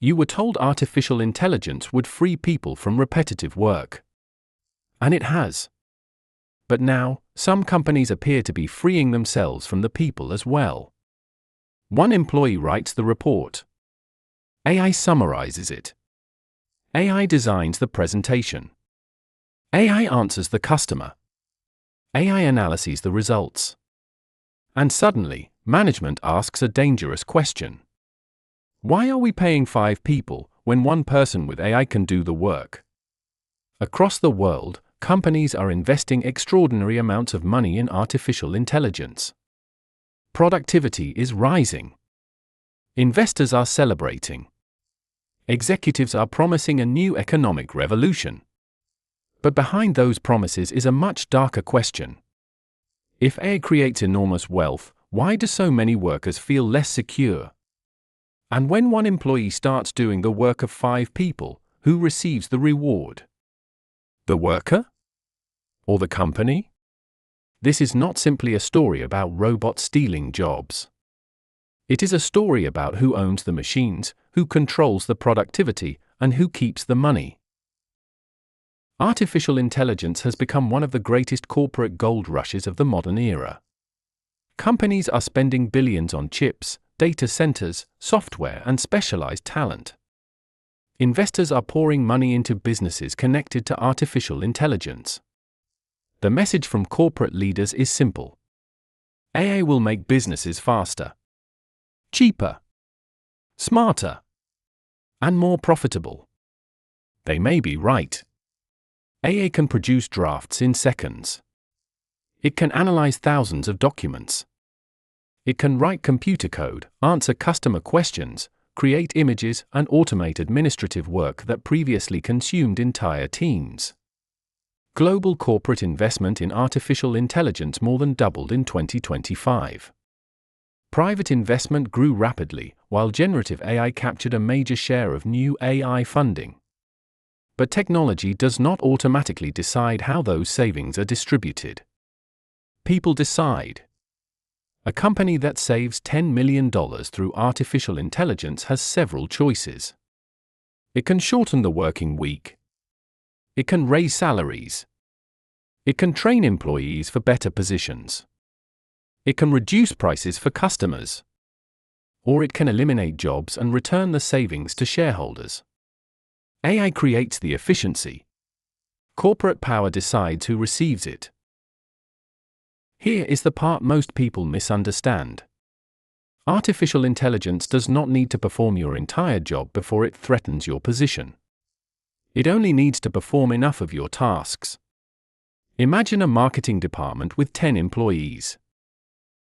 You were told artificial intelligence would free people from repetitive work. And it has. But now, some companies appear to be freeing themselves from the people as well. One employee writes the report. AI summarizes it. AI designs the presentation. AI answers the customer. AI analyzes the results. And suddenly, management asks a dangerous question. Why are we paying 5 people when one person with AI can do the work? Across the world, companies are investing extraordinary amounts of money in artificial intelligence. Productivity is rising. Investors are celebrating. Executives are promising a new economic revolution. But behind those promises is a much darker question. If AI creates enormous wealth, why do so many workers feel less secure? And when one employee starts doing the work of 5 people, who receives the reward? The worker? Or the company? This is not simply a story about robots stealing jobs. It is a story about who owns the machines, who controls the productivity, and who keeps the money. Artificial intelligence has become one of the greatest corporate gold rushes of the modern era. Companies are spending billions on chips, data centers, software, and specialized talent. Investors are pouring money into businesses connected to artificial intelligence. The message from corporate leaders is simple. AI will make businesses faster, cheaper, smarter, and more profitable. They may be right. AI can produce drafts in seconds. It can analyze thousands of documents. It can write computer code, answer customer questions, create images, and automate administrative work that previously consumed entire teams. Global corporate investment in artificial intelligence more than doubled in 2025. Private investment grew rapidly, while generative AI captured a major share of new AI funding. But technology does not automatically decide how those savings are distributed. People decide. A company that saves $10 million through artificial intelligence has several choices. It can shorten the working week. It can raise salaries. It can train employees for better positions. It can reduce prices for customers. Or it can eliminate jobs and return the savings to shareholders. AI creates the efficiency. Corporate power decides who receives it. Here is the part most people misunderstand. Artificial intelligence does not need to perform your entire job before it threatens your position. It only needs to perform enough of your tasks. Imagine a marketing department with 10 employees.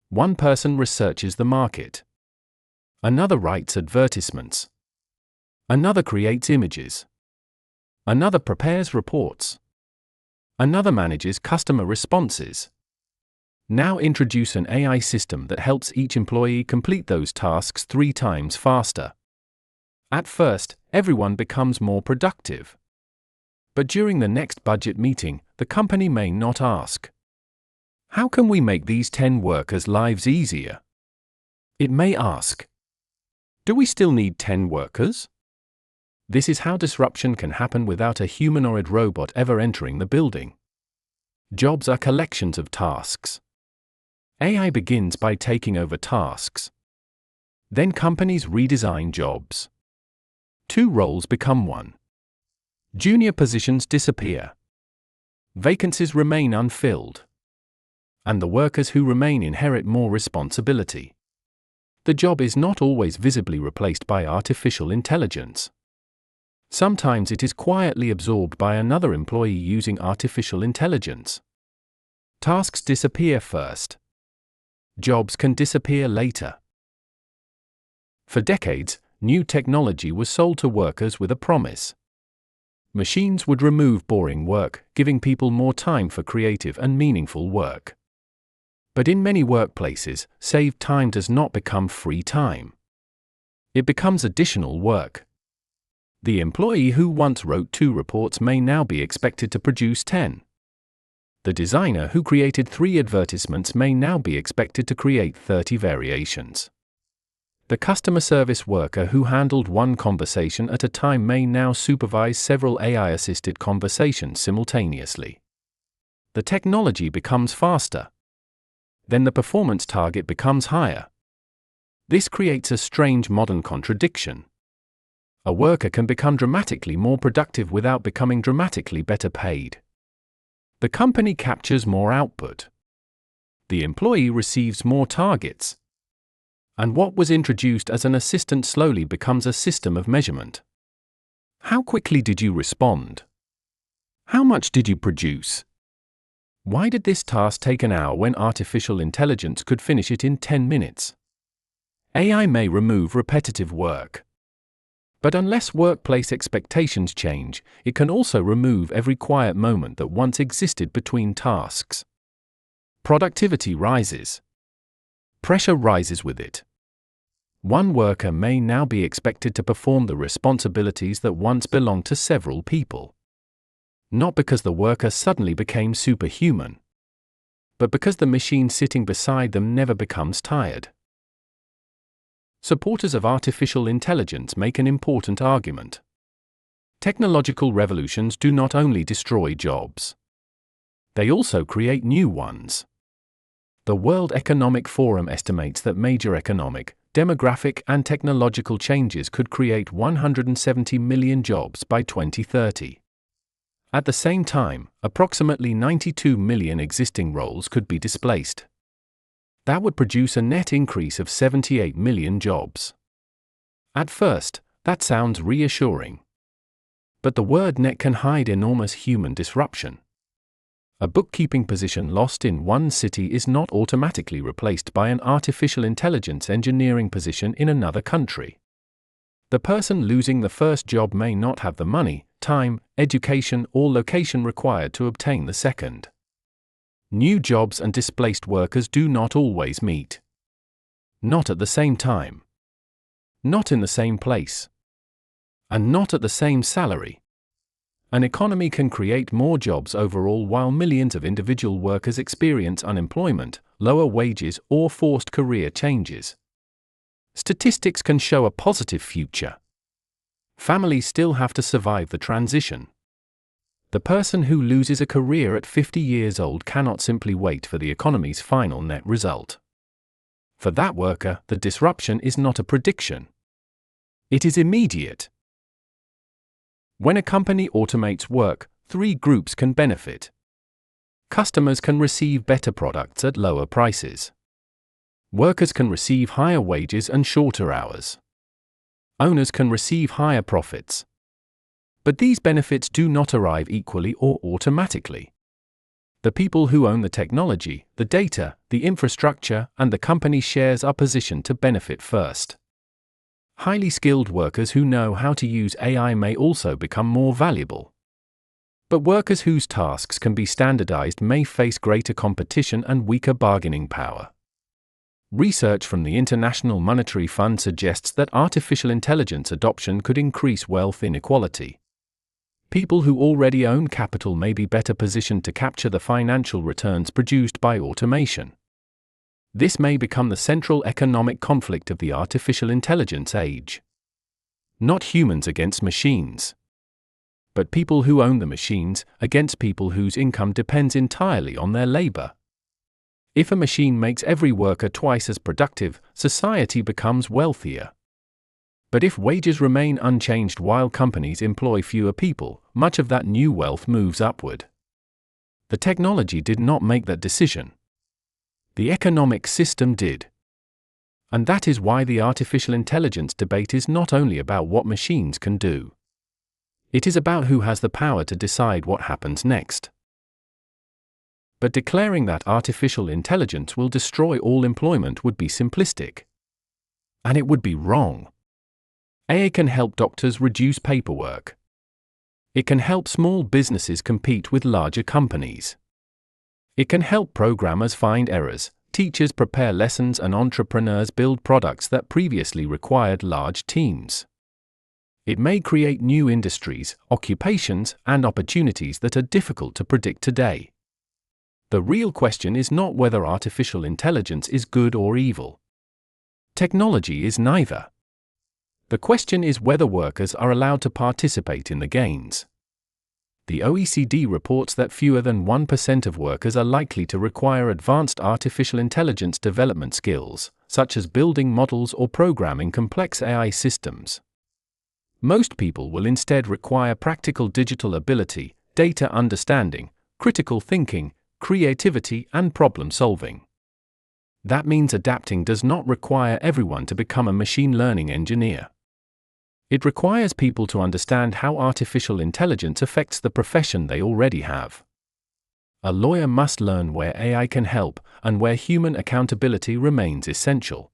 One person researches the market. Another writes advertisements. Another creates images. Another prepares reports. Another manages customer responses. Now introduce an AI system that helps each employee complete those tasks 3 times faster. At first, everyone becomes more productive. But during the next budget meeting, the company may not ask, "How can we make these 10 workers' lives easier?" It may ask, "Do we still need 10 workers?" This is how disruption can happen without a humanoid robot ever entering the building. Jobs are collections of tasks. AI begins by taking over tasks. Then companies redesign jobs. 2 roles become 1. Junior positions disappear. Vacancies remain unfilled. And the workers who remain inherit more responsibility. The job is not always visibly replaced by artificial intelligence. Sometimes it is quietly absorbed by another employee using artificial intelligence. Tasks disappear first. Jobs can disappear later. For decades, new technology was sold to workers with a promise. Machines would remove boring work, giving people more time for creative and meaningful work. But in many workplaces, saved time does not become free time. It becomes additional work. The employee who once wrote 2 reports may now be expected to produce 10. The designer who created 3 advertisements may now be expected to create 30 variations. The customer service worker who handled one conversation at a time may now supervise several AI-assisted conversations simultaneously. The technology becomes faster. Then the performance target becomes higher. This creates a strange modern contradiction. A worker can become dramatically more productive without becoming dramatically better paid. The company captures more output. The employee receives more targets. And what was introduced as an assistant slowly becomes a system of measurement. How quickly did you respond? How much did you produce? Why did this task take an hour when artificial intelligence could finish it in 10 minutes? AI may remove repetitive work. But unless workplace expectations change, it can also remove every quiet moment that once existed between tasks. Productivity rises. Pressure rises with it. One worker may now be expected to perform the responsibilities that once belonged to several people. Not because the worker suddenly became superhuman, but because the machine sitting beside them never becomes tired. Supporters of artificial intelligence make an important argument. Technological revolutions do not only destroy jobs. They also create new ones. The World Economic Forum estimates that major economic, demographic, and technological changes could create 170 million jobs by 2030. At the same time, approximately 92 million existing roles could be displaced. That would produce a net increase of 78 million jobs. At first, that sounds reassuring. But the word net can hide enormous human disruption. A bookkeeping position lost in one city is not automatically replaced by an artificial intelligence engineering position in another country. The person losing the first job may not have the money, time, education, or location required to obtain the second. New jobs and displaced workers do not always meet. Not at the same time. Not in the same place. And not at the same salary. An economy can create more jobs overall while millions of individual workers experience unemployment, lower wages, or forced career changes. Statistics can show a positive future. Families still have to survive the transition. The person who loses a career at 50 years old cannot simply wait for the economy's final net result. For that worker, the disruption is not a prediction. It is immediate. When a company automates work, three groups can benefit. Customers can receive better products at lower prices. Workers can receive higher wages and shorter hours. Owners can receive higher profits. But these benefits do not arrive equally or automatically. The people who own the technology, the data, the infrastructure, and the company shares are positioned to benefit first. Highly skilled workers who know how to use AI may also become more valuable. But workers whose tasks can be standardized may face greater competition and weaker bargaining power. Research from the International Monetary Fund suggests that artificial intelligence adoption could increase wealth inequality. People who already own capital may be better positioned to capture the financial returns produced by automation. This may become the central economic conflict of the artificial intelligence age. Not humans against machines, but people who own the machines against people whose income depends entirely on their labor. If a machine makes every worker twice as productive, society becomes wealthier. But if wages remain unchanged while companies employ fewer people, much of that new wealth moves upward. The technology did not make that decision. The economic system did. And that is why the artificial intelligence debate is not only about what machines can do. It is about who has the power to decide what happens next. But declaring that artificial intelligence will destroy all employment would be simplistic. And it would be wrong. AI can help doctors reduce paperwork. It can help small businesses compete with larger companies. It can help programmers find errors, teachers prepare lessons, and entrepreneurs build products that previously required large teams. It may create new industries, occupations, and opportunities that are difficult to predict today. The real question is not whether artificial intelligence is good or evil. Technology is neither. The question is whether workers are allowed to participate in the gains. The OECD reports that fewer than 1% of workers are likely to require advanced artificial intelligence development skills, such as building models or programming complex AI systems. Most people will instead require practical digital ability, data understanding, critical thinking, creativity, and problem solving. That means adapting does not require everyone to become a machine learning engineer. It requires people to understand how artificial intelligence affects the profession they already have. A lawyer must learn where AI can help and where human accountability remains essential.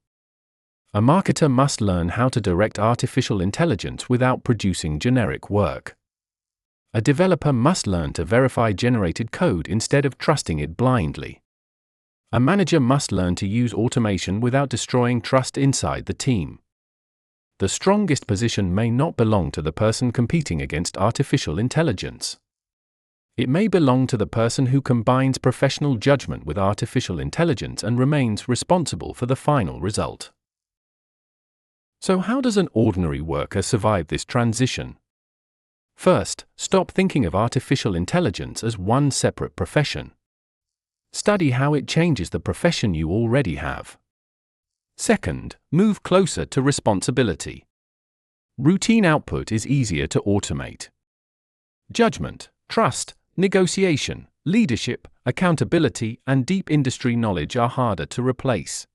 A marketer must learn how to direct artificial intelligence without producing generic work. A developer must learn to verify generated code instead of trusting it blindly. A manager must learn to use automation without destroying trust inside the team. The strongest position may not belong to the person competing against artificial intelligence. It may belong to the person who combines professional judgment with artificial intelligence and remains responsible for the final result. So how does an ordinary worker survive this transition? First, stop thinking of artificial intelligence as one separate profession. Study how it changes the profession you already have. Second, move closer to responsibility. Routine output is easier to automate. Judgment, trust, negotiation, leadership, accountability, and deep industry knowledge are harder to replace.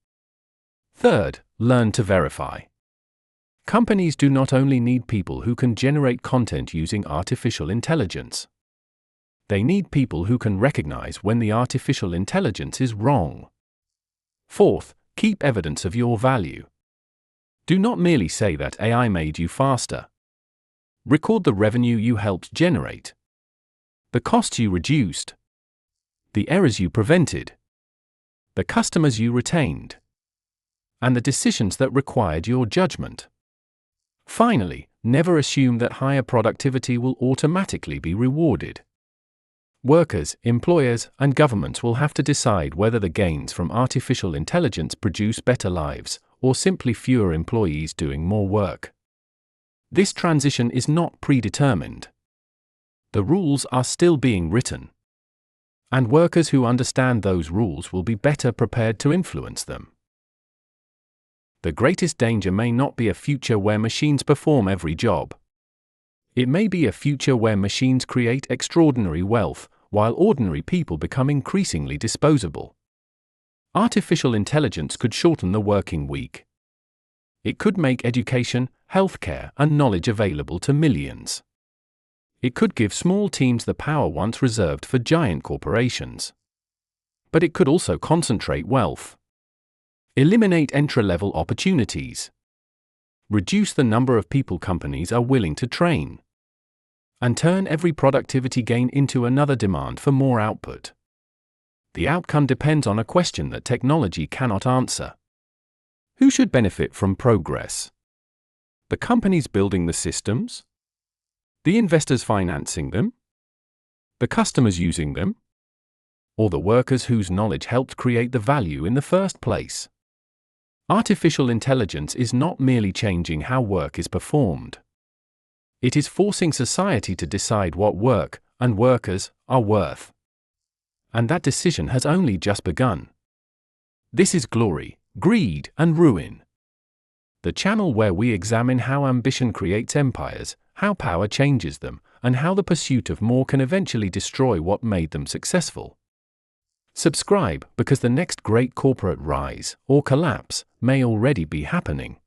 Third, learn to verify. Companies do not only need people who can generate content using artificial intelligence. They need people who can recognize when the artificial intelligence is wrong. Fourth, keep evidence of your value. Do not merely say that AI made you faster. Record the revenue you helped generate, the costs you reduced, the errors you prevented, the customers you retained, and the decisions that required your judgment. Finally, never assume that higher productivity will automatically be rewarded. Workers, employers, and governments will have to decide whether the gains from artificial intelligence produce better lives, or simply fewer employees doing more work. This transition is not predetermined. The rules are still being written. And workers who understand those rules will be better prepared to influence them. The greatest danger may not be a future where machines perform every job. It may be a future where machines create extraordinary wealth, while ordinary people become increasingly disposable. Artificial intelligence could shorten the working week. It could make education, healthcare, and knowledge available to millions. It could give small teams the power once reserved for giant corporations. But it could also concentrate wealth, eliminate entry-level opportunities, reduce the number of people companies are willing to train, and turn every productivity gain into another demand for more output. The outcome depends on a question that technology cannot answer. Who should benefit from progress? The companies building the systems? The investors financing them? The customers using them? Or the workers whose knowledge helped create the value in the first place? Artificial intelligence is not merely changing how work is performed. It is forcing society to decide what work and workers are worth. And that decision has only just begun. This is Glory, Greed, and Ruin, the channel where we examine how ambition creates empires, how power changes them, and how the pursuit of more can eventually destroy what made them successful. Subscribe, because the next great corporate rise or collapse may already be happening.